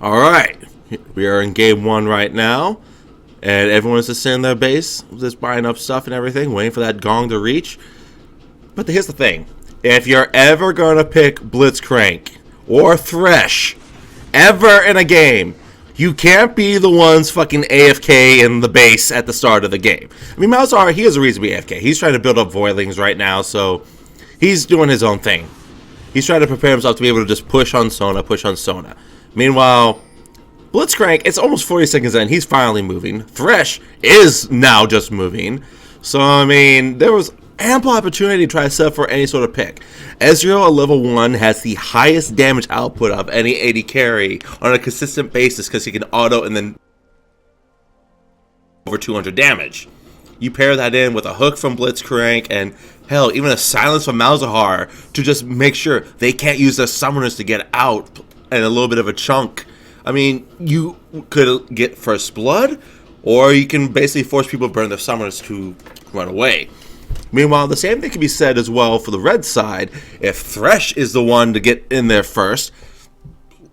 Alright, we are in game one right now, and everyone's just sitting in their base, just buying up stuff and everything, waiting for that gong to reach. But here's the thing, if you're ever going to pick Blitzcrank or Thresh, ever in a game, you can't be the ones fucking AFK in the base at the start of the game. I mean, Malzahar, he has a reason to be AFK. He's trying to build up Voidlings right now, so he's doing his own thing. He's trying to prepare himself to be able to just push on Sona. Meanwhile, Blitzcrank, it's almost 40 seconds in. He's finally moving. Thresh is now just moving. So, I mean, there was ample opportunity to try to set up for any sort of pick. Ezreal at level 1 has the highest damage output of any AD carry on a consistent basis because he can auto and then over 200 damage. You pair that in with a hook from Blitzcrank and, hell, even a silence from Malzahar to just make sure they can't use their summoners to get out and a little bit of a chunk. I mean, you could get first blood, or you can basically force people to burn their summoners to run away. Meanwhile, the same thing can be said as well for the red side. If Thresh is the one to get in there first,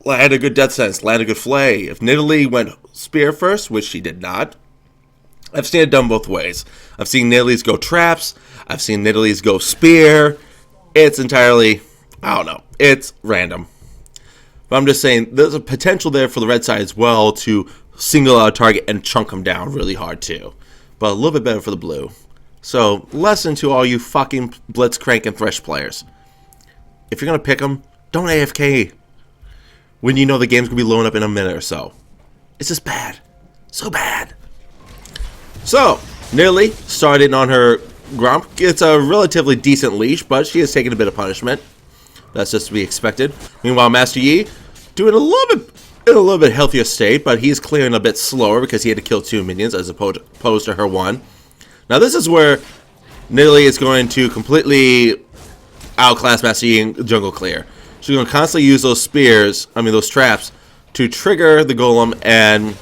land a good death sentence, land a good flay. If Nidalee went spear first, which she did not, I've seen it done both ways. I've seen Nidalee's go traps. I've seen Nidalee's go spear. It's entirely, I don't know, it's random. But I'm just saying, there's a potential there for the red side as well to single out a target and chunk them down really hard too. But a little bit better for the blue. So, lesson to all you fucking Blitzcrank and Thresh players. If you're going to pick them, don't AFK when you know the game's going to be loading up in a minute or so. It's just bad. So bad. So, Nidalee started on her Grump. It's a relatively decent leash, but she has taken a bit of punishment. That's just to be expected. Meanwhile, Master Yi doing a little bit healthier state, but he's clearing a bit slower because he had to kill 2 minions as opposed to her 1. Now this is where Nidalee is going to completely outclass Master Yi in jungle clear. She's going to constantly use those those traps, to trigger the golem and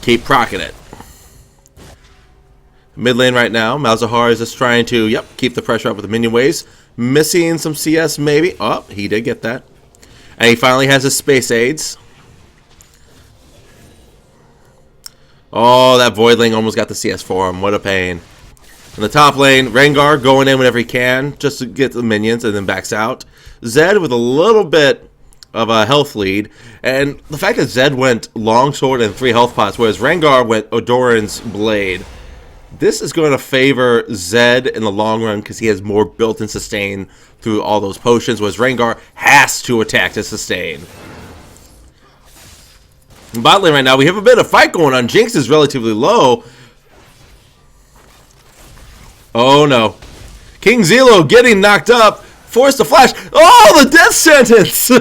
keep proccing it. Mid lane right now, Malzahar is just trying to, keep the pressure up with the minion waves. Missing some CS maybe. Oh, he did get that. And he finally has his space aids. Oh, that Voidling almost got the CS for him. What a pain. In the top lane, Rengar going in whenever he can just to get the minions and then backs out. Zed with a little bit of a health lead. And the fact that Zed went longsword and 3 health pots, whereas Rengar went Odoran's blade. This is going to favor Zed in the long run because he has more built-in sustain through all those potions, whereas Rengar has to attack to sustain. In bot lane right now, we have a bit of fight going on. Jinx is relatively low. Oh no. King Zelo getting knocked up. Forced to flash. Oh, the death sentence!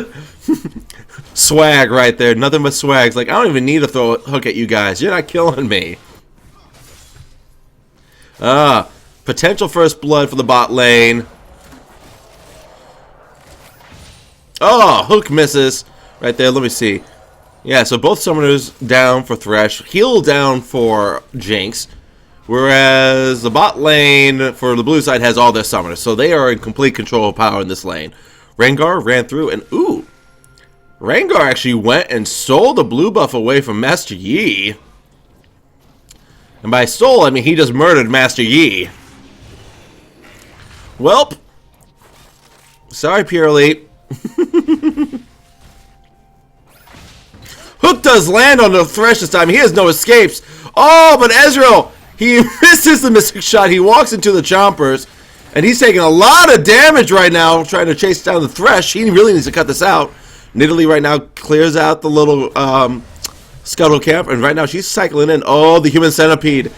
Swag right there. Nothing but swags. Like, I don't even need to throw a hook at you guys. You're not killing me. Potential first blood for the bot lane. Oh, hook misses. Right there, let me see. Yeah, so both summoners down for Thresh. Heal down for Jinx. Whereas the bot lane for the blue side has all their summoners. So they are in complete control of power in this lane. Rengar ran through and, ooh. Rengar actually went and stole the blue buff away from Master Yi. And by stole, I mean he just murdered Master Yi. Welp. Sorry, Pure Elite. Hook does land on the Thresh this time. He has no escapes. Oh, but Ezreal, he misses the mystic shot. He walks into the chompers. And he's taking a lot of damage right now trying to chase down the Thresh. He really needs to cut this out. Nidalee right now clears out the little scuttle camp. And right now she's cycling in. Oh, the human centipede.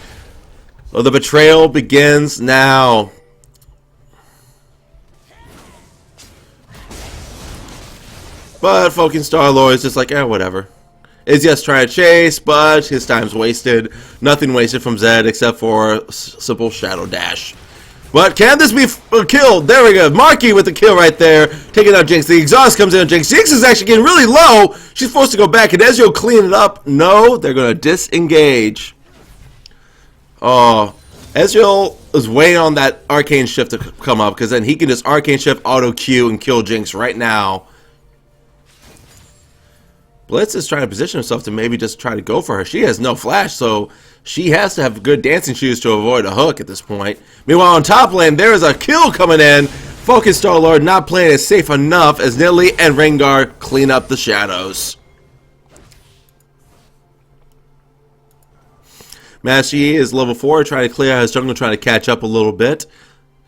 Oh, the betrayal begins now. But fucking Star-Lord is just like, whatever. Is just trying to chase, but his time's wasted. Nothing wasted from Zed except for a simple Shadow Dash. But can this be killed? There we go. Marky with the kill right there. Taking out Jinx. The exhaust comes in on Jinx. Jinx is actually getting really low. She's forced to go back. And Ezreal clean it up. No, they're going to disengage. Oh, Ezreal is waiting on that Arcane Shift to come up, because then he can just Arcane Shift, auto Q, and kill Jinx right now. Blitz is trying to position herself to maybe just try to go for her. She has no flash, so she has to have good dancing shoes to avoid a hook at this point. Meanwhile, on top lane, there is a kill coming in. Focus Star-Lord not playing it safe enough as Nidalee and Rengar clean up the shadows. Master Yi is level 4, trying to clear out his jungle, trying to catch up a little bit.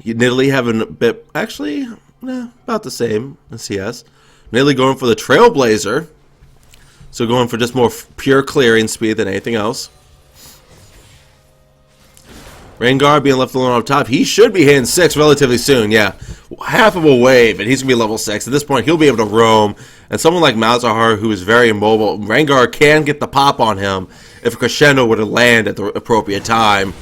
Nidalee having a bit, actually, about the same as CS. Nidalee going for the Trailblazer. So going for just more pure clearing speed than anything else. Rengar being left alone up top. He should be hitting 6 relatively soon, yeah. Half of a wave, and he's going to be level 6. At this point, he'll be able to roam. And someone like Malzahar, who is very immobile, Rengar can get the pop on him if a crescendo were to land at the appropriate time.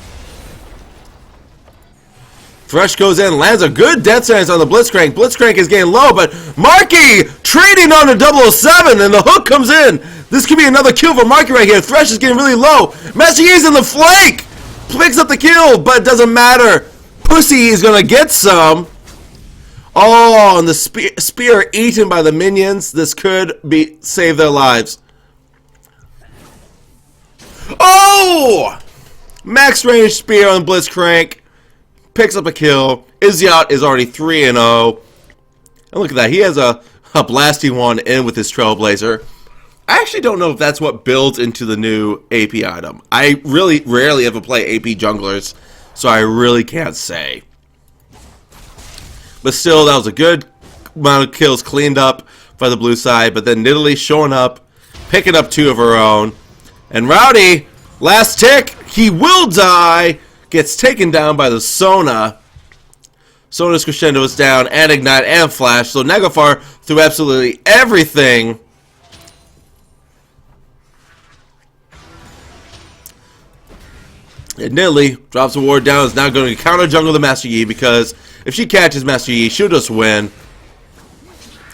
Thresh goes in, lands a good death sentence on the Blitzcrank. Blitzcrank is getting low, but Marky trading on the 007, and the hook comes in. This could be another kill for Marky right here. Thresh is getting really low. Master Yi's in the flank. Picks up the kill, but it doesn't matter. Pussy is going to get some. Oh, and the spear eaten by the minions. This could save their lives. Oh! Max range spear on Blitzcrank. Picks up a kill. Iziot is already 3-0. And look at that. He has a blasting one in with his Trailblazer. I actually don't know if that's what builds into the new AP item. I really rarely ever play AP junglers, so I really can't say. But still, that was a good amount of kills cleaned up by the blue side. But then Nidalee showing up, picking up 2 of her own. And Rowdy, last tick, he will die. Gets taken down by the Sona. Sona's crescendo is down, and Ignite, and Flash. So Negafar threw absolutely everything. And Nidalee drops a ward down, is now going to counter jungle the Master Yi, because if she catches Master Yi, she'll just win.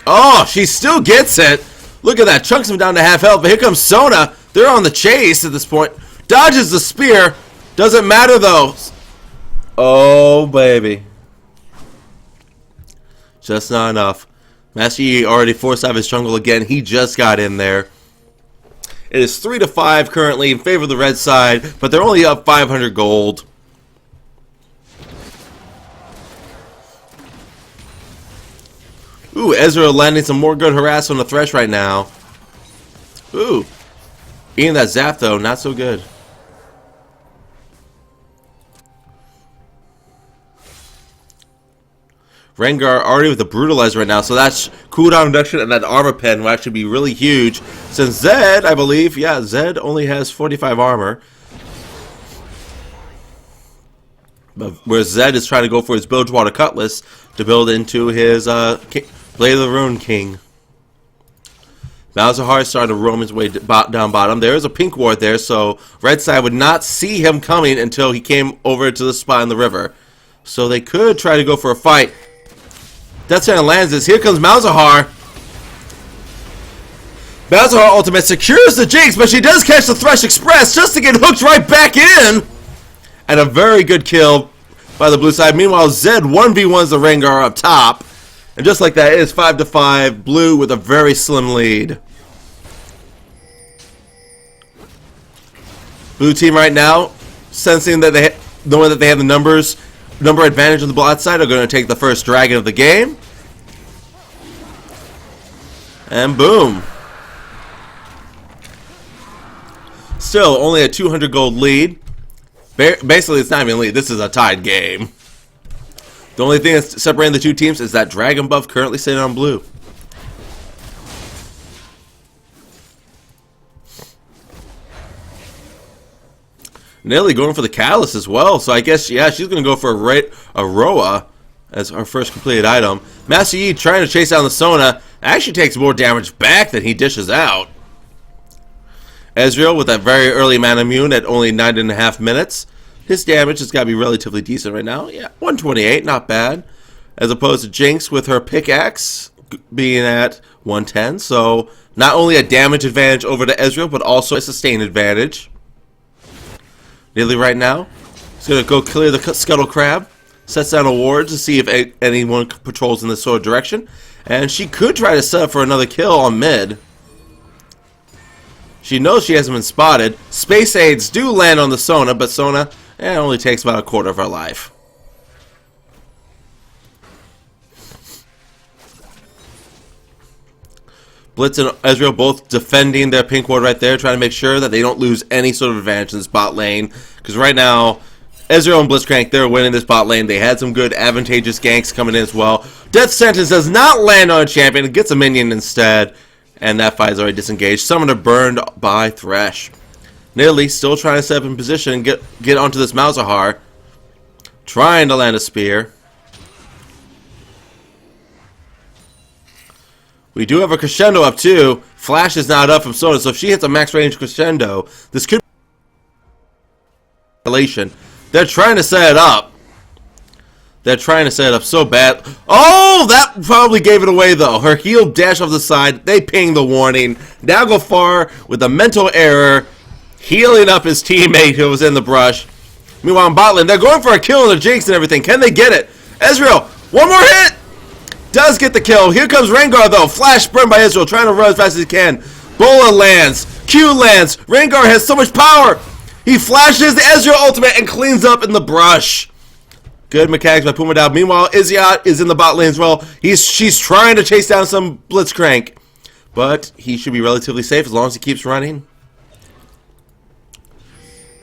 Oh, she still gets it. Look at that, chunks him down to half health, but here comes Sona. They're on the chase at this point. Dodges the spear. Doesn't matter though. Oh, baby. Just not enough. Master Yi already forced out of his jungle again. He just got in there. It is 3-5 currently in favor of the red side, but they're only up 500 gold. Ooh, Ezra landing some more good harass on the Thresh right now. Ooh. Eating that zap though, not so good. Rengar already with the Brutalizer right now, so that's cooldown reduction and that armor pen will actually be really huge. Since Zed, I believe, yeah, Zed only has 45 armor. But where Zed is trying to go for his Bilgewater Cutlass to build into his Blade of the Rune King. Malzahar is starting to roam his way down bottom. There is a pink ward there, so red side would not see him coming until he came over to the spot in the river. So they could try to go for a fight. Death Sentence lands this. Here comes Malzahar. Malzahar ultimate secures the Jinx, but she does catch the Thresh Express just to get hooked right back in. And a very good kill by the blue side. Meanwhile, Zed 1v1s the Rengar up top. And just like that, it is 5-5. Blue with a very slim lead. Blue team right now, sensing that knowing that they have the number advantage on the blue side, are going to take the first dragon of the game. And boom. Still, only a 200 gold lead. Basically, it's not even a lead. This is a tied game. The only thing that's separating the two teams is that dragon buff currently sitting on blue. Nidalee going for the Catalyst as well, so I guess, yeah, she's going to go for a Roa as her first completed item. Master Yi trying to chase down the Sona actually takes more damage back than he dishes out. Ezreal with that very early mana immune at only 9.5 minutes. His damage has got to be relatively decent right now. Yeah, 128, not bad. As opposed to Jinx with her pickaxe being at 110. So not only a damage advantage over to Ezreal, but also a sustain advantage. Nidalee right now is going to go clear the Scuttle Crab. Sets down a ward to see if anyone patrols in this sort of direction. And she could try to set up for another kill on mid. She knows she hasn't been spotted. Space aids do land on the Sona, but Sona only takes about a quarter of her life. Blitz and Ezreal both defending their pink ward right there, trying to make sure that they don't lose any sort of advantage in this bot lane. Because right now, Ezreal and Blitzcrank, they're winning this bot lane. They had some good advantageous ganks coming in as well. Death Sentence does not land on a champion. It gets a minion instead. And that fight is already disengaged. Summoner burned by Thresh. Nidalee still trying to set up in position and get onto this Malzahar. Trying to land a spear. We do have a crescendo up too. Flash is not up from Sona, so if she hits a max range crescendo, this could be relation. They're trying to set it up. They're trying to set it up so bad. Oh, that probably gave it away though. Her heel dash off the side. They ping the warning. Now go far with a mental error, healing up his teammate who was in the brush. Meanwhile, in bot lane, they're going for a kill on the Jinx and everything. Can they get it? Ezreal, one more hit. Does get the kill. Here comes Rengar though. Flash burned by Ezreal, trying to run as fast as he can. Bola lands. Q lands. Rengar has so much power. He flashes the Ezreal ultimate and cleans up in the brush. Good mechanics by Puma Down. Meanwhile, Iziot is in the bot lane as well. She's trying to chase down some Blitzcrank. But he should be relatively safe as long as he keeps running.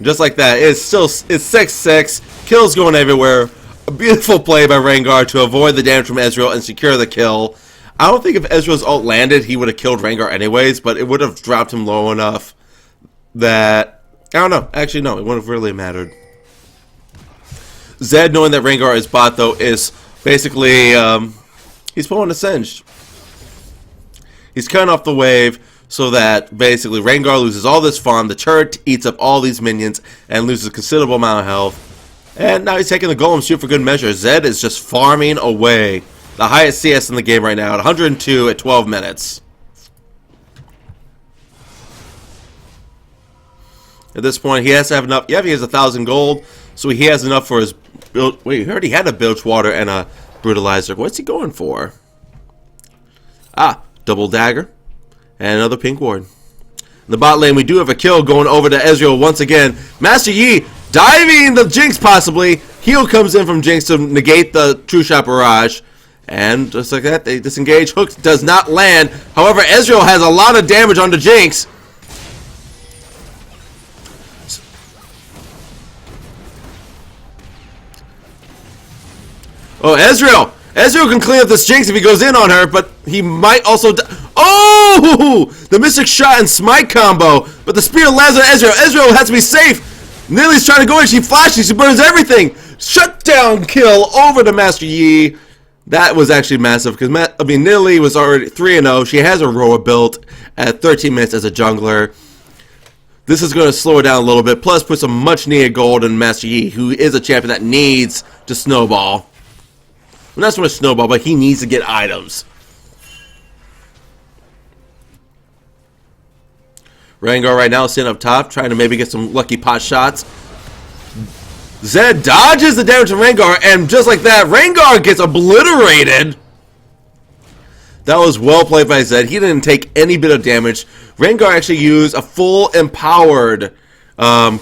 Just like that. It's 6-6. Kills going everywhere. A beautiful play by Rengar to avoid the damage from Ezreal and secure the kill. I don't think if Ezreal's ult landed, he would have killed Rengar anyways, but it would have dropped him low enough that... I don't know. Actually, no. It wouldn't have really mattered. Zed, knowing that Rengar is bot, though, is basically... he's pulling a Singed. He's cutting off the wave so that basically Rengar loses all this farm. The turret eats up all these minions and loses a considerable amount of health. And now he's taking the golem shoot for good measure. Zed is just farming away. The highest CS in the game right now at 102 at 12 minutes. At this point, he has to have enough. Yeah, he has 1,000 gold, so he has enough for his build. Wait, he already had a bilge water and a brutalizer. What's he going for? Ah, double dagger and another pink ward. In the bot lane, we do have a kill going over to Ezreal once again. Master Yi diving the Jinx possibly. Heal comes in from Jinx to negate the True Shot barrage. And just like that, they disengage. Hook does not land. However, Ezreal has a lot of damage on the Jinx. Oh, Ezreal! Ezreal can clean up this Jinx if he goes in on her, but he might also... Oh! The Mystic Shot and Smite combo. But the spear lands on Ezreal. Ezreal has to be safe. Nidalee's trying to go in. She flashes. She burns everything. Shutdown kill over to Master Yi. That was actually massive because, Nidalee was already 3-0. She has a Roa built at 13 minutes as a jungler. This is going to slow her down a little bit. Plus, put some much-needed gold in Master Yi, who is a champion that needs to snowball. Well, not so much snowball, but he needs to get items. Rengar right now sitting up top, trying to maybe get some lucky pot shots. Zed dodges the damage from Rengar, and just like that, Rengar gets obliterated. That was well played by Zed. He didn't take any bit of damage. Rengar actually used a full empowered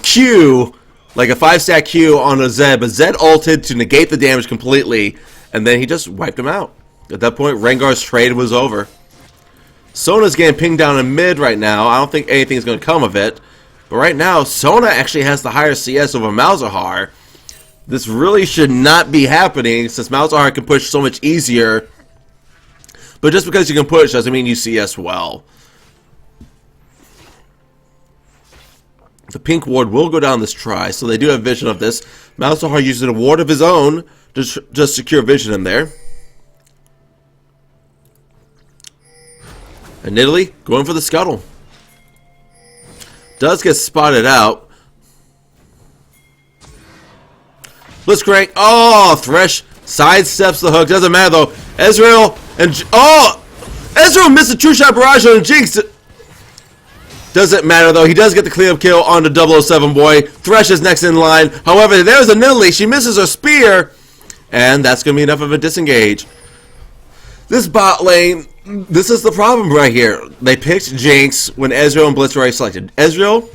Q, like a 5-stack Q on a Zed, but Zed ulted to negate the damage completely, and then he just wiped him out. At that point, Rengar's trade was over. Sona's getting pinged down in mid right now. I don't think anything's going to come of it. But right now, Sona actually has the higher CS over Malzahar. This really should not be happening since Malzahar can push so much easier. But just because you can push doesn't mean you CS well. The pink ward will go down this try, so they do have vision of this. Malzahar uses a ward of his own to just secure vision in there. And Nidalee going for the scuttle. Does get spotted out. Blitzcrank. Oh, Thresh sidesteps the hook. Doesn't matter though. Ezreal and Ezreal missed a True Shot barrage on Jinx. Doesn't matter though. He does get the clean-up kill on the 007 boy. Thresh is next in line. However, there's a Nidalee. She misses her spear, and that's gonna be enough of a disengage. This bot lane, this is the problem right here. They picked Jinx when Ezreal and Blitz were already selected. Ezreal,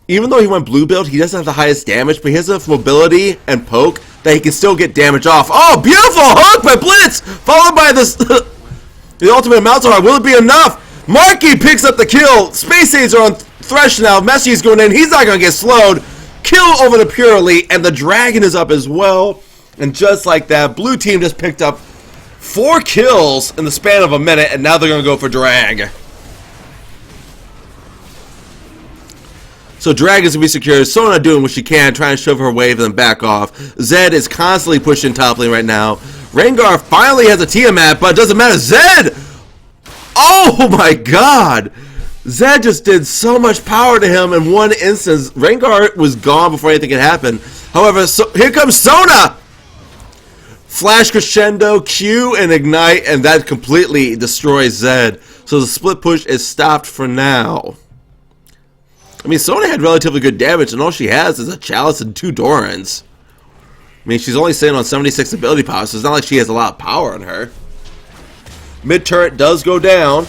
even though he went blue build, he doesn't have the highest damage, but he has enough mobility and poke that he can still get damage off. Oh, beautiful hook by Blitz, followed by this the ultimate Malzahar. Will it be enough? Marky picks up the kill. Space Aids are on Thresh now. Messi's going in. He's not going to get slowed. Kill over to Purely, and the dragon is up as well. And just like that, blue team just picked up 4 kills in the span of a minute, and now they're going to go for drag. So drag is going to be secure. Sona doing what she can, trying to shove her wave and then back off. Zed is constantly pushing top lane right now. Rengar finally has a Tiamat, but it doesn't matter. Zed! Oh my god! Zed just did so much power to him in one instance. Rengar was gone before anything could happen. However, here comes Sona! Flash crescendo, Q, and ignite, and that completely destroys Zed. So the split push is stopped for now. I mean, Sona had relatively good damage, and all she has is a Chalice and 2 Dorans. I mean, she's only sitting on 76 ability power, so it's not like she has a lot of power on her. Mid turret does go down.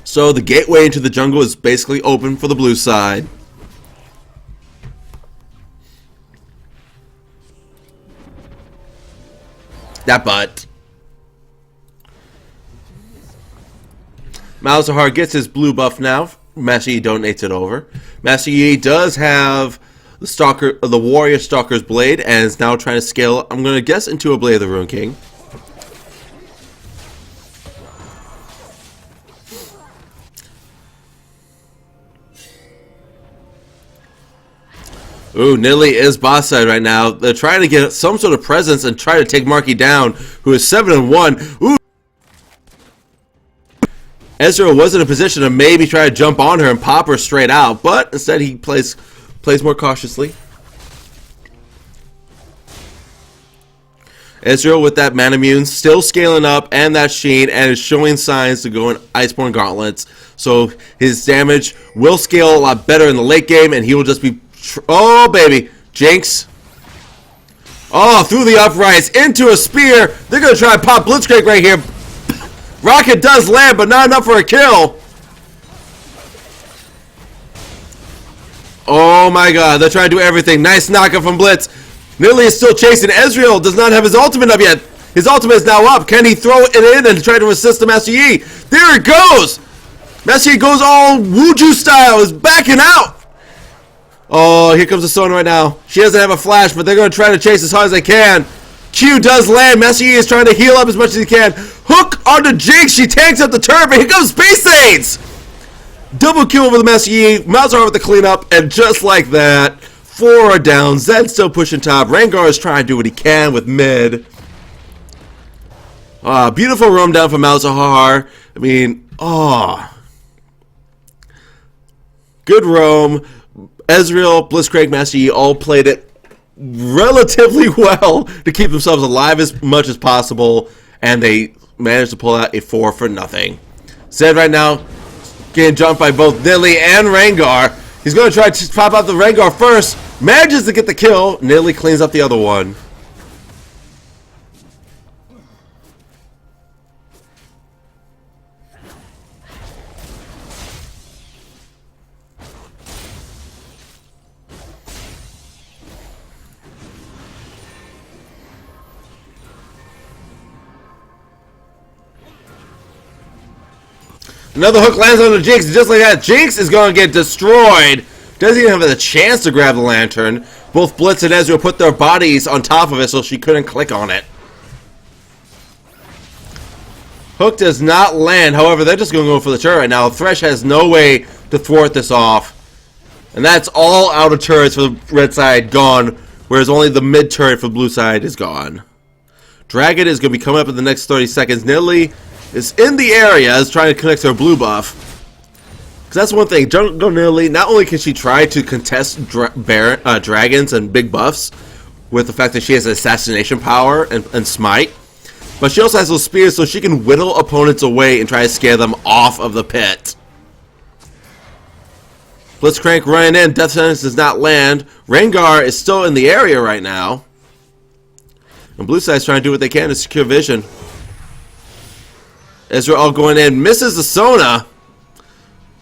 So the gateway into the jungle is basically open for the blue side. That butt. Malzahar gets his blue buff now. Master Yi donates it over. Master Yi does have the Warrior Stalker's Blade and is now trying to scale, I'm going to guess, into a Blade of the Ruin King. Ooh, Nidalee is boss side right now. They're trying to get some sort of presence and try to take Marky down, who is 7-1. Ooh. Ezreal was in a position to maybe try to jump on her and pop her straight out, but instead he plays more cautiously. Ezreal with that Manamune still scaling up and that Sheen and is showing signs to go in Iceborne Gauntlets. So his damage will scale a lot better in the late game and he will just be... Oh, baby. Jinx. Oh, through the uprights into a spear. They're going to try to pop Blitzcrank right here. Rocket does land, but not enough for a kill. Oh my god, they're trying to do everything. Nice knockup from Blitz. Nidalee is still chasing. Ezreal does not have his ultimate up yet. His ultimate is now up. Can he throw it in and try to assist the Master Yi? There it goes. Master Yi goes all Wuju style. Is backing out. Oh, here comes the Sona right now. She doesn't have a flash, but they're going to try to chase as hard as they can. Q does land. Master Yi is trying to heal up as much as he can. Hook onto Jinx. She tanks up the turret. Here comes Space Aids. Double kill over the Master Yi. Malzahar with the cleanup. And just like that, 4 are down. Zed's still pushing top. Rengar is trying to do what he can with mid. Beautiful roam down from Malzahar. I mean, good roam. Ezreal, Blitzcrank, Master Yi all played it relatively well to keep themselves alive as much as possible, and they managed to pull out a 4-0. Zed right now getting jumped by both Nidalee and Rengar. He's going to try to pop out the Rengar first, manages to get the kill. Nidalee cleans up the other one. Another hook lands on the Jinx, just like that. Jinx is going to get destroyed. Doesn't even have a chance to grab the lantern. Both Blitz and Ezreal put their bodies on top of it so she couldn't click on it. Hook does not land. However, they're just going to go for the turret right now. Thresh has no way to thwart this off. And that's all out of turrets for the red side gone, whereas only the mid turret for the blue side is gone. Dragon is going to be coming up in the next 30 seconds. Nidalee is in the area, is trying to connect to her blue buff. Because that's one thing, Jungle Nidalee, not only can she try to contest dragons and big buffs with the fact that she has assassination power and smite, but she also has those spears so she can whittle opponents away and try to scare them off of the pit. Blitzcrank running in, Death Sentence does not land. Rengar is still in the area right now. And blue side's trying to do what they can to secure vision. Ezreal all going in. Misses the Sona.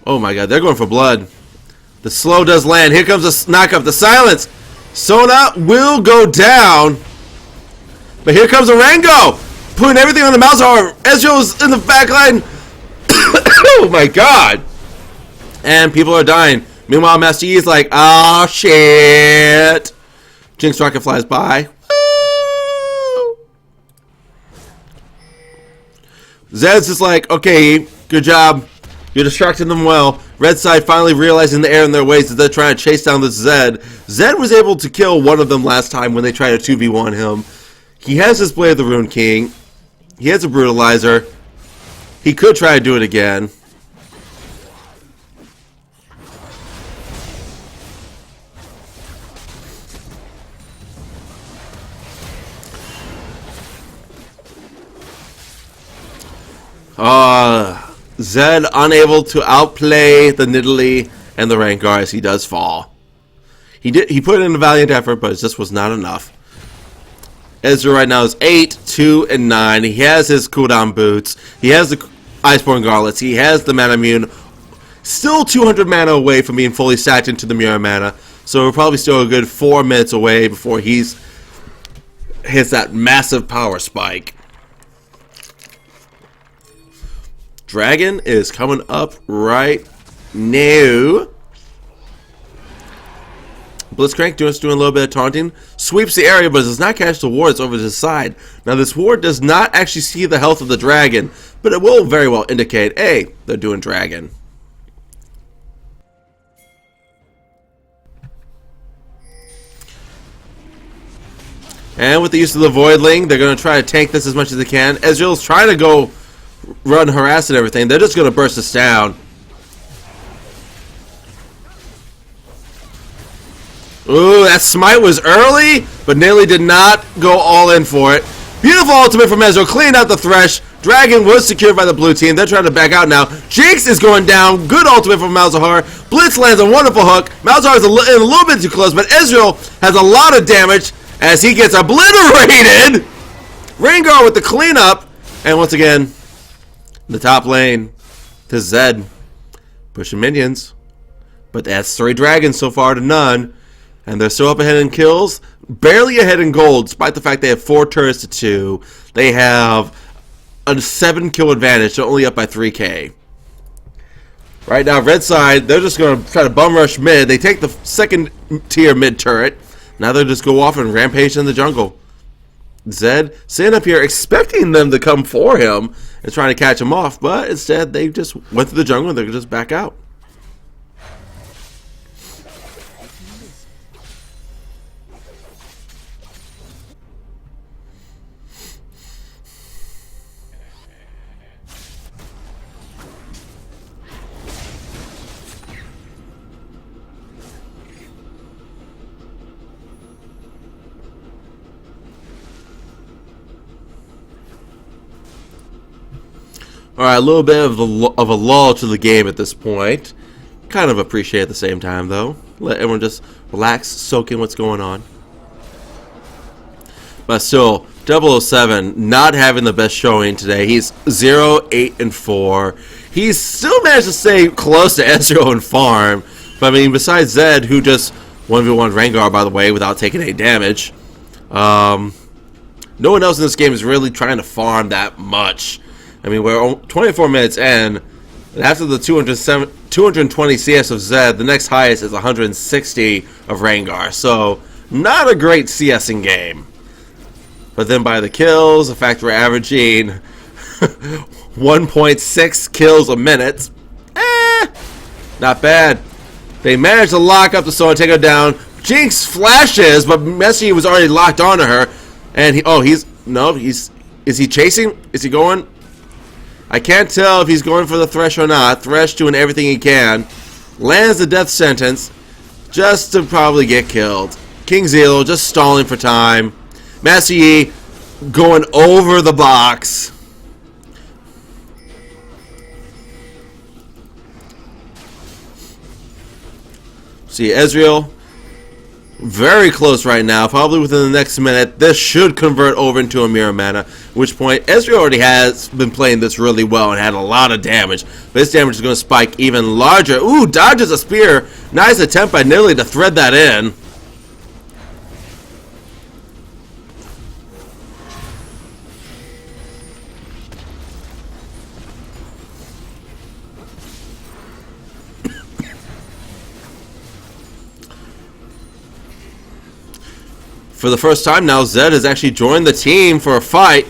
Oh my god, they're going for blood. The slow does land. Here comes a knock-up. The silence. Sona will go down. But here comes a Rango. Putting everything on the Malzahar. Ezreal's in the back line. Oh my god. And people are dying. Meanwhile, Master Yi is like, oh shit. Jinx rocket flies by. Woo! Zed's just like, okay, good job. You're distracting them well. Red side finally realizing the error in their ways as they're trying to chase down this Zed. Zed was able to kill one of them last time when they tried to 2v1 him. He has his Blade of the Rune King. He has a Brutalizer. He could try to do it again. Zed unable to outplay the Nidalee and the Rengar as he does fall. He put in a valiant effort, but it just was not enough. Ezreal right now is 8, 2, and 9. He has his cooldown boots. He has the Iceborne Gauntlets. He has the Mana Immune. Still 200 mana away from being fully stacked into the Mirror Mana. So we're probably still a good 4 minutes away before he's hits that massive power spike. Dragon is coming up right now. Blitzcrank doing a little bit of taunting. Sweeps the area, but does not catch the wards over to the side. Now, this ward does not actually see the health of the dragon, but it will very well indicate, hey, they're doing dragon. And with the use of the Voidling, they're going to try to tank this as much as they can. Ezreal's trying to go run, harass, and everything. They're just going to burst this down. Ooh, that smite was early, but Nidalee did not go all in for it. Beautiful ultimate from Ezreal, cleaned out the Thresh. Dragon was secured by the blue team. They're trying to back out now. Jinx is going down. Good ultimate from Malzahar. Blitz lands a wonderful hook. Malzahar is a little bit too close, but Ezreal has a lot of damage as he gets obliterated. Rengar with the cleanup. And once again, the top lane to Zed. Pushing minions. But that's 3 dragons so far to none. And they're still up ahead in kills. Barely ahead in gold, despite the fact they have 4 turrets to 2. They have a 7 kill advantage, so only up by 3k. Right now, red side, they're just going to try to bum rush mid. They take the second tier mid turret. Now they'll just go off and rampage in the jungle. Zed sitting up here expecting them to come for him and trying to catch him off, but instead they just went through the jungle and they're just back out. Alright, a little bit of a lull to the game at this point. Kind of appreciate it at the same time, though. Let everyone just relax, soak in what's going on. But still, 007 not having the best showing today. He's 0, 8, and 4. He's still managed to stay close to Ezreal and farm. But I mean, besides Zed, who just 1v1 Rengar, by the way, without taking any damage. No one else in this game is really trying to farm that much. I mean, we're 24 minutes in, and after the 220 CS of Zed, the next highest is 160 of Rengar. So, not a great CSing game. But then by the kills, the fact we're averaging 1.6 kills a minute, not bad. They managed to lock up the Sona, take her down. Jinx flashes, but Messi was already locked onto her. And is he chasing? Is he going? I can't tell if he's going for the Thresh or not. Thresh doing everything he can. Lands the death sentence just to probably get killed. King Zelo just stalling for time. Master Yi going over the box. See, Ezreal Very close right now. Probably within the next minute, this should convert over into a mirror mana. At which point, Ezreal already has been playing this really well and had a lot of damage. But his damage is going to spike even larger. Ooh, dodges a spear. Nice attempt by Nidalee to thread that in. For the first time now, Zed has actually joined the team for a fight.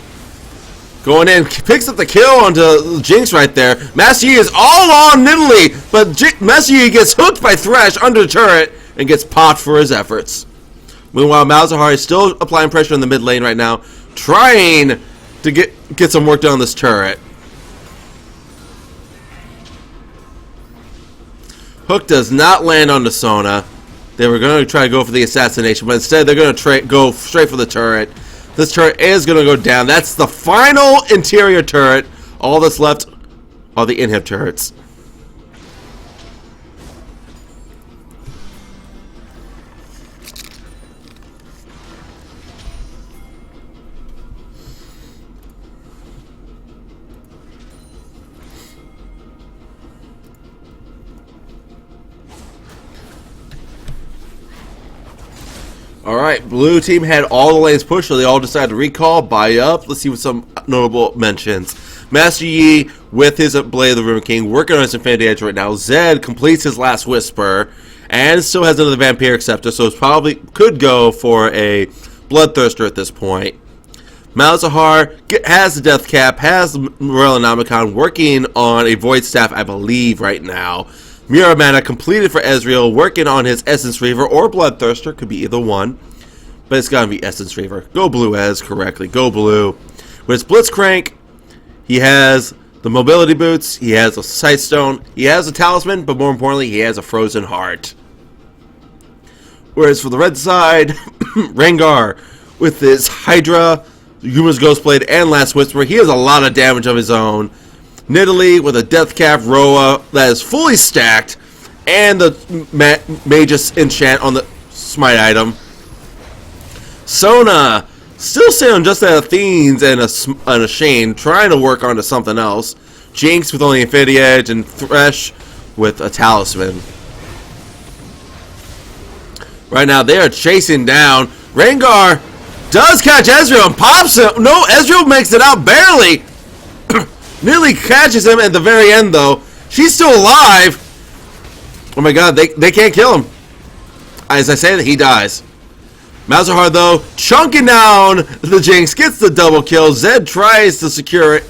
Going in, picks up the kill onto Jinx right there. Master Yi is all on Nidalee, but Master Yi gets hooked by Thresh under the turret and gets popped for his efforts. Meanwhile, Malzahar is still applying pressure in the mid lane right now, trying to get some work done on this turret. Hook does not land on the Sona. They were going to try to go for the assassination, but instead they're going to go straight for the turret. This turret is going to go down. That's the final interior turret. All that's left are the inhib turrets. Alright, blue team had all the lanes pushed, so they all decided to recall, buy up. Let's see what some notable mentions. Master Yi with his Blade of the Ruin King working on his Infinity Edge right now. Zed completes his last Whisper and still has another Vampiric Scepter, so it probably could go for a Bloodthirster at this point. Malzahar has the Death Cap, has the Morellonomicon working on a Void Staff, I believe, right now. Mirror Mana completed for Ezreal, working on his Essence Reaver or Bloodthirster, could be either one. But it's gotta be Essence Reaver. Go blue, Ez, correctly. Go blue. With his Blitzcrank, he has the Mobility Boots, he has a Sightstone, he has a Talisman, but more importantly, he has a Frozen Heart. Whereas for the red side, Rengar, with his Hydra, Yuma's Ghostblade, and Last Whisper, he has a lot of damage of his own. Nidalee with a Death Cap Roa that is fully stacked, and the Magus Enchant on the Smite item. Sona still sitting just at Athene's and a Shane, trying to work onto something else. Jinx with only Infinity Edge, and Thresh with a Talisman. Right now they are chasing down. Rengar does catch Ezreal and pops him. No, Ezreal makes it out barely. Nearly catches him at the very end, though. She's still alive. Oh my god, they can't kill him. As I say that, he dies. Malzahar, though, chunking down the Jinx, gets the double kill. Zed tries to secure it,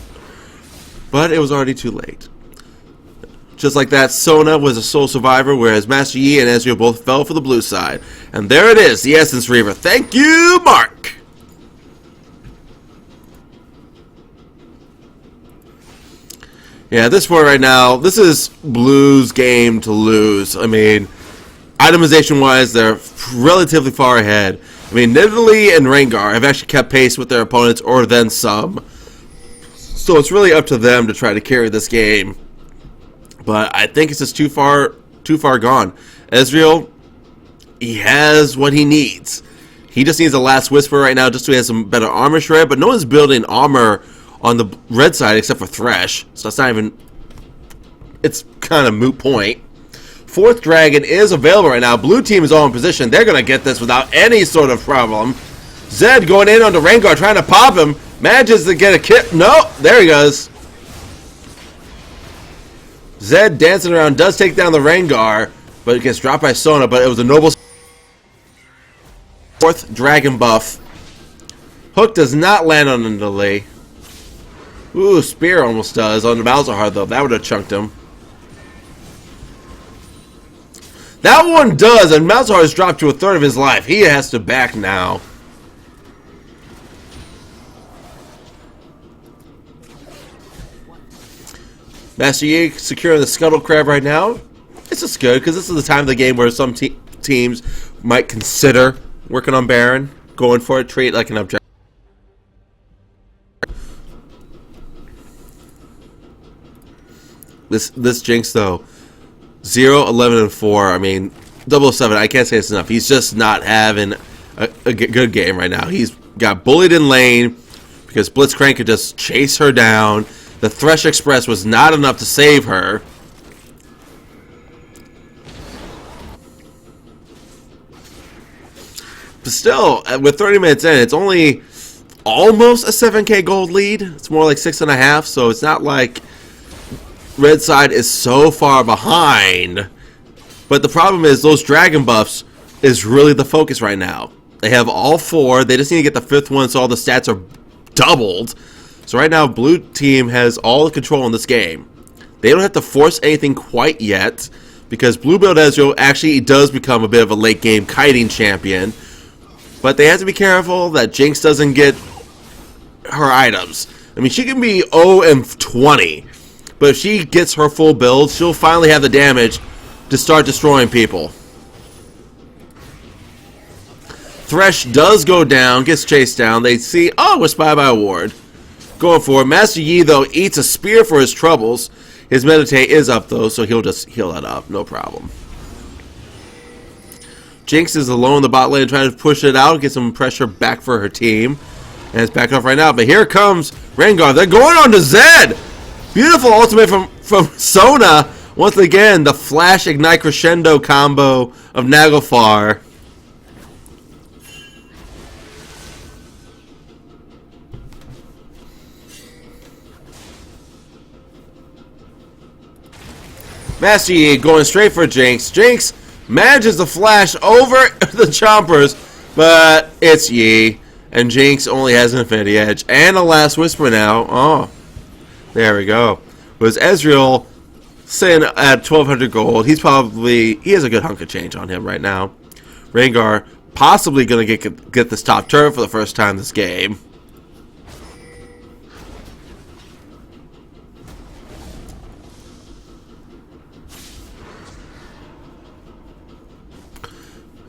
but it was already too late. Just like that, Sona was a sole survivor, whereas Master Yi and Ezreal both fell for the blue side. And there it is, the Essence Reaver. Thank you, Mark. Yeah, at this point right now, this is Blue's game to lose. I mean, itemization-wise, they're relatively far ahead. I mean, Nidalee and Rengar have actually kept pace with their opponents, or then some. So it's really up to them to try to carry this game. But I think it's just too far gone. Ezreal, he has what he needs. He just needs a Last Whisper right now just so he has some better armor shred, but no one's building armor on the red side except for Thresh, so it's not even, it's kind of moot point. Fourth Dragon is available right now. Blue team is all in position. They're going to get this without any sort of problem. Zed going in onto Rengar, trying to pop him. Manages to get a kill. No, there he goes. Zed dancing around, does take down the Rengar, but it gets dropped by Sona, but it was a noble fourth Dragon buff. Hook does not land on the delay. Ooh, Spear almost does on the Malzahar, though. That would have chunked him. That one does, and Malzahar has dropped to a third of his life. He has to back now. Master Yi securing the Scuttle Crab right now. This is good, because this is the time of the game where some teams might consider working on Baron, going for it, treat it like an objective. This Jinx, though, 0, 11, and 4. I mean, 007, I can't say it's enough. He's just not having a good game right now. He's got bullied in lane because Blitzcrank could just chase her down. The Thresh Express was not enough to save her. But still, with 30 minutes in, it's only almost a 7k gold lead. It's more like 6.5, so it's not like Red side is so far behind. But the problem is those dragon buffs is really the focus right now. They have all 4. They just need to get the 5th one so all the stats are doubled. So right now, blue team has all the control in this game. They don't have to force anything quite yet because blue build Ezreal actually does become a bit of a late game kiting champion. But they have to be careful that Jinx doesn't get her items. I mean, she can be 0 and 20, but if she gets her full build, she'll finally have the damage to start destroying people. Thresh does go down, gets chased down. They see, oh, we're spied by a ward. Going for it. Master Yi, though, eats a spear for his troubles. His meditate is up, though, so he'll just heal that up. No problem. Jinx is alone in the bot lane trying to push it out, get some pressure back for her team. And it's back off right now. But here comes Rengar. They're going on to Zed. Beautiful ultimate from Sona. Once again, the Flash Ignite Crescendo combo of Naglfar. Master Yi going straight for Jinx. Jinx manages to flash over the Chompers, but it's Yi. And Jinx only has an Infinity Edge. And a Last Whisper now. Oh, there we go. Was Ezreal sitting at 1,200 gold. He has a good hunk of change on him right now. Rengar possibly going to get this top turret for the first time this game.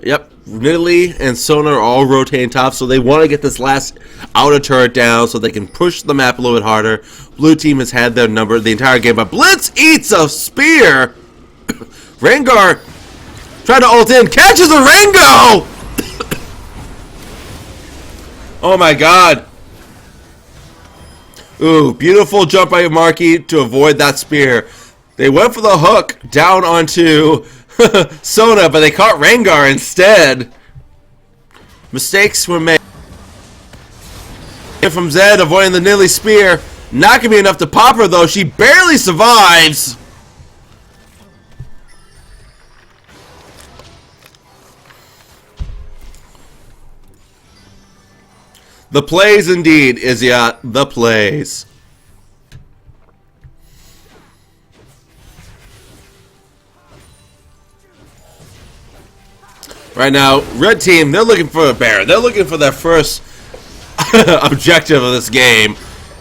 Yep, Nidalee and Sona are all rotating top, so they want to get this last outer turret down so they can push the map a little bit harder. Blue team has had their number the entire game, but Blitz eats a spear. Rengar trying to ult in, catches a Rengo. Oh my god. Ooh, beautiful jump by Marky to avoid that spear. They went for the hook down onto Sona, but they caught Rengar instead. Mistakes were made. From Zed, avoiding the Nidalee spear. Not going to be enough to pop her, though. She barely survives. The plays indeed, Iziat. The plays. Right now, red team, they're looking for a bear. They're looking for their first objective of this game.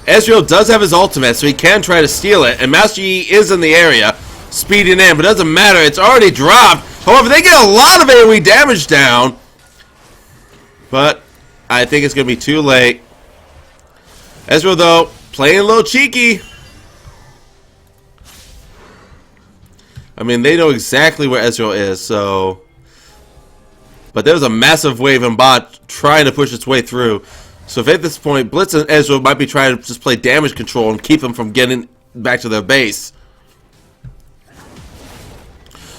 Ezreal does have his ultimate, so he can try to steal it. And Master Yi is in the area, speeding in, but it doesn't matter. It's already dropped. However, they get a lot of AoE damage down. But I think it's going to be too late. Ezreal, though, playing a little cheeky. I mean, they know exactly where Ezreal is, so... But there's a massive wave in bot trying to push its way through. So if at this point, Blitz and Ezreal might be trying to just play damage control and keep them from getting back to their base.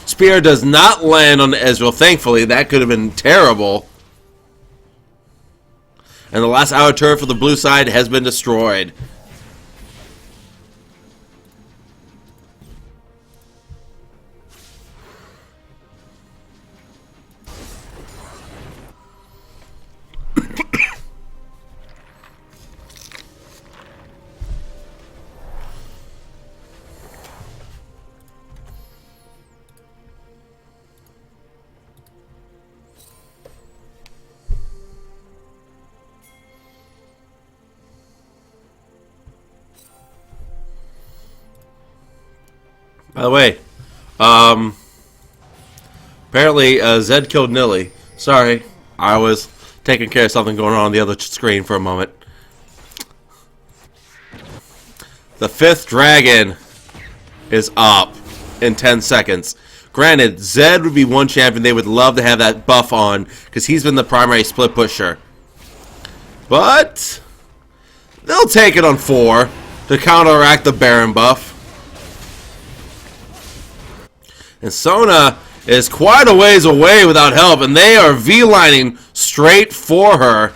Spear does not land on Ezreal, thankfully. That could have been terrible. And the last outer turret for the blue side has been destroyed. By the way, apparently Zed killed Nidalee. Sorry, I was taking care of something going on the other screen for a moment. The 5th dragon is up in 10 seconds. Granted, Zed would be one champion they would love to have that buff on, because he's been the primary split pusher. But they'll take it on 4 to counteract the Baron buff. And Sona is quite a ways away without help, and they are V-lining straight for her.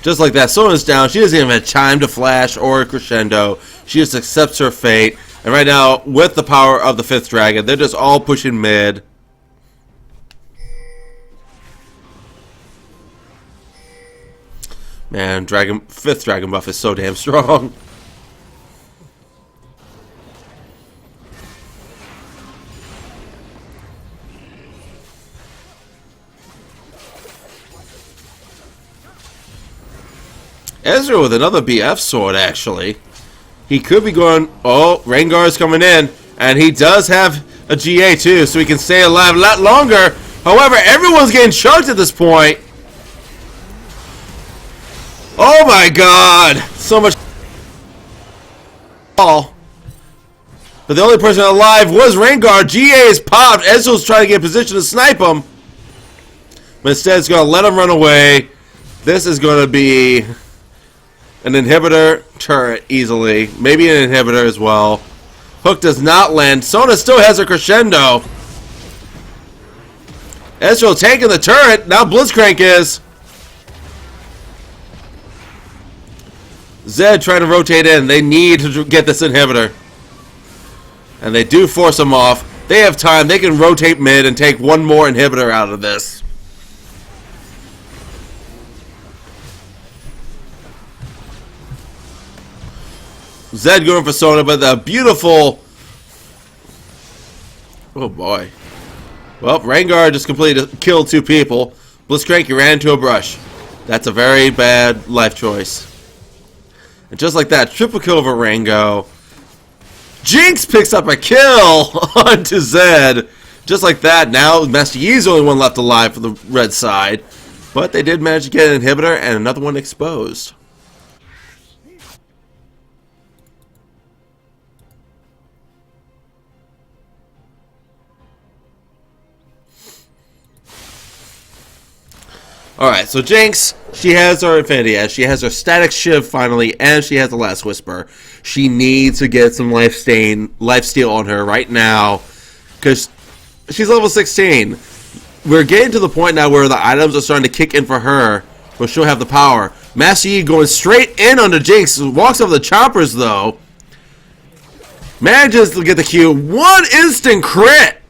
Just like that, Sona's down. She doesn't even have time to flash or crescendo. She just accepts her fate. And right now, with the power of the 5th dragon, they're just all pushing mid. Man, 5th dragon buff is so damn strong. Ezra with another BF sword, actually. He could be going... Oh, Rengar's coming in. And he does have a GA, too, so he can stay alive a lot longer. However, everyone's getting chunked at this point. Oh, my God. So much... But the only person alive was Rengar. GA is popped. Ezreal's trying to get in position to snipe him. But instead, it's going to let him run away. This is going to be... an inhibitor turret easily. Maybe an inhibitor as well. Hook does not land. Sona still has a crescendo. Ezreal taking the turret. Now Blitzcrank is. Zed trying to rotate in. They need to get this inhibitor. And they do force him off. They have time. They can rotate mid and take one more inhibitor out of this. Zed going for Sona, but the beautiful... Oh boy. Well, Rengar just completely killed 2 people. Blitzcrank, you ran into a brush. That's a very bad life choice. And just like that, triple kill over Rango. Jinx picks up a kill onto Zed. Just like that, now Master Yi's the only one left alive for the red side. But they did manage to get an inhibitor and another one exposed. Alright, so Jinx, she has her Infinity Edge, she has her Static Shiv finally, and she has the Last Whisper. She needs to get some lifesteal on her right now, because she's level 16. We're getting to the point now where the items are starting to kick in for her, where she'll have the power. Master Yi going straight in on the Jinx, walks over the choppers though. Manages to get the Q, 1 instant crit!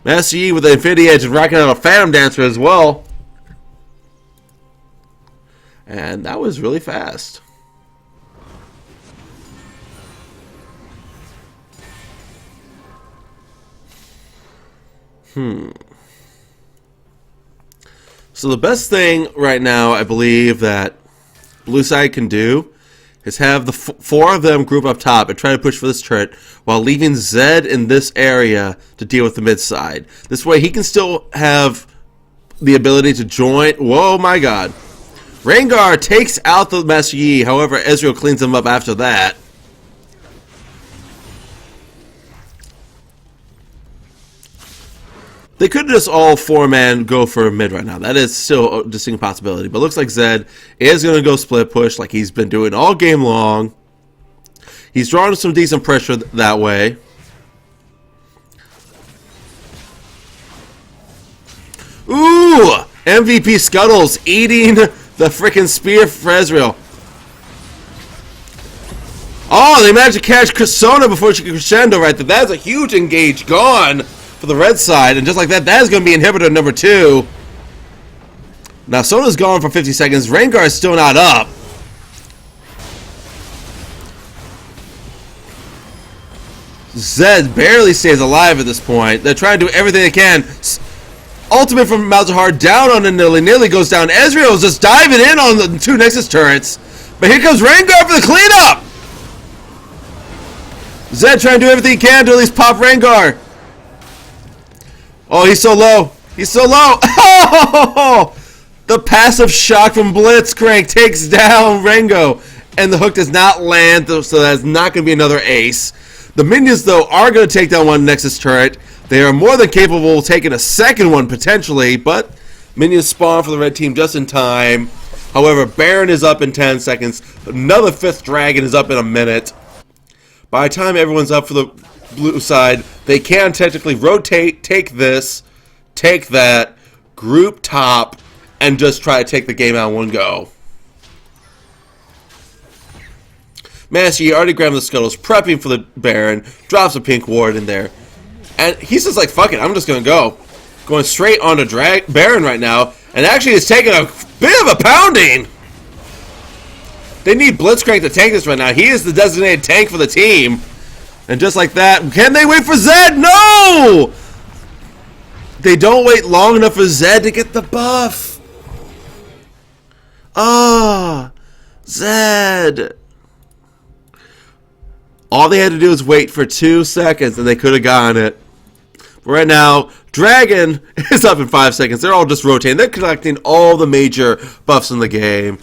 Master Yi with the Infinity Edge and racking out a Phantom Dancer as well. And that was really fast. So the best thing right now, I believe, that blue side can do is have the 4 of them group up top and try to push for this turret while leaving Zed in this area to deal with the mid side. This way he can still have the ability to join. Whoa, my God. Rengar takes out the Master Yi, however, Ezreal cleans him up after that. They could just all 4-man go for mid right now. That is still a distinct possibility. But looks like Zed is going to go split push like he's been doing all game long. He's drawing some decent pressure that way. Ooh! MVP Scuttles eating the freaking spear for Ezreal. Oh, they managed to catch Sona before she could crescendo right there. That's a huge engage gone for the red side. And just like that, that is going to be inhibitor number 2. Now, Sona's gone for 50 seconds. Rengar is still not up. Zed barely stays alive at this point. They're trying to do everything they can. Ultimate from Malzahar down on the Nilly. Nilly goes down. Ezreal is just diving in on the 2 Nexus turrets. But here comes Rengar for the cleanup. Zed trying to do everything he can to at least pop Rengar. Oh, he's so low. He's so low. Oh! The passive shock from Blitzcrank takes down Rengo. And the hook does not land, so that's not going to be another ace. The minions, though, are going to take down one Nexus turret. They are more than capable of taking a second one, potentially, but minions spawn for the red team just in time. However, Baron is up in 10 seconds. Another 5th dragon is up in a minute. By the time everyone's up for the blue side, they can technically rotate, take this, take that, group top, and just try to take the game out in one go. Massey already grabbed the Scuttles, prepping for the Baron, drops a pink ward in there. And he's just like, fuck it, I'm just going to go. Going straight on to Baron right now, and actually is taking a bit of a pounding. They need Blitzcrank to tank this right now. He is the designated tank for the team. And just like that, can they wait for Zed? No! They don't wait long enough for Zed to get the buff. Ah, Zed. All they had to do was wait for 2 seconds, and they could have gotten it. But right now, Dragon is up in 5 seconds. They're all just rotating. They're collecting all the major buffs in the game.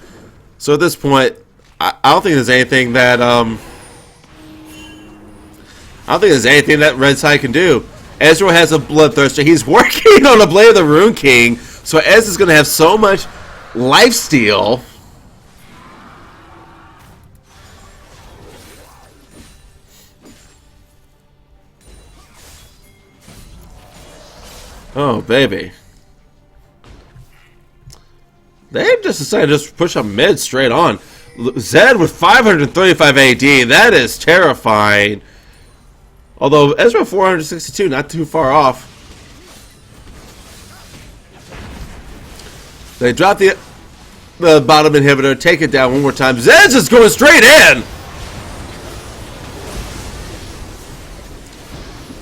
So at this point, I don't think there's anything that Red Side can do. Ezreal has a Bloodthirster. He's working on a Blade of the Rune King, so Ez is going to have so much lifesteal. Oh, baby. They just decided to just push up mid straight on. Zed with 535 AD. That is terrifying. Although Ezra 462, not too far off. They drop the bottom inhibitor, take it down one more time. Zed's just going straight in.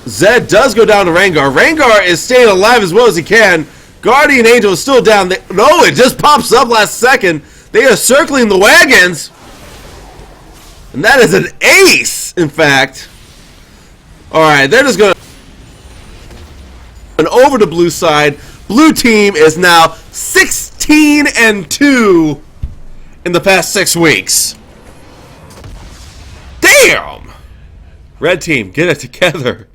Zed does go down to Rengar. Rengar is staying alive as well as he can. Guardian Angel is still down. No, it just pops up last second. They are circling the wagons. And that is an ace, in fact. Alright, they're just going to... And over to blue side. Blue team is now 16-2 in the past 6 weeks. Damn! Red team, get it together.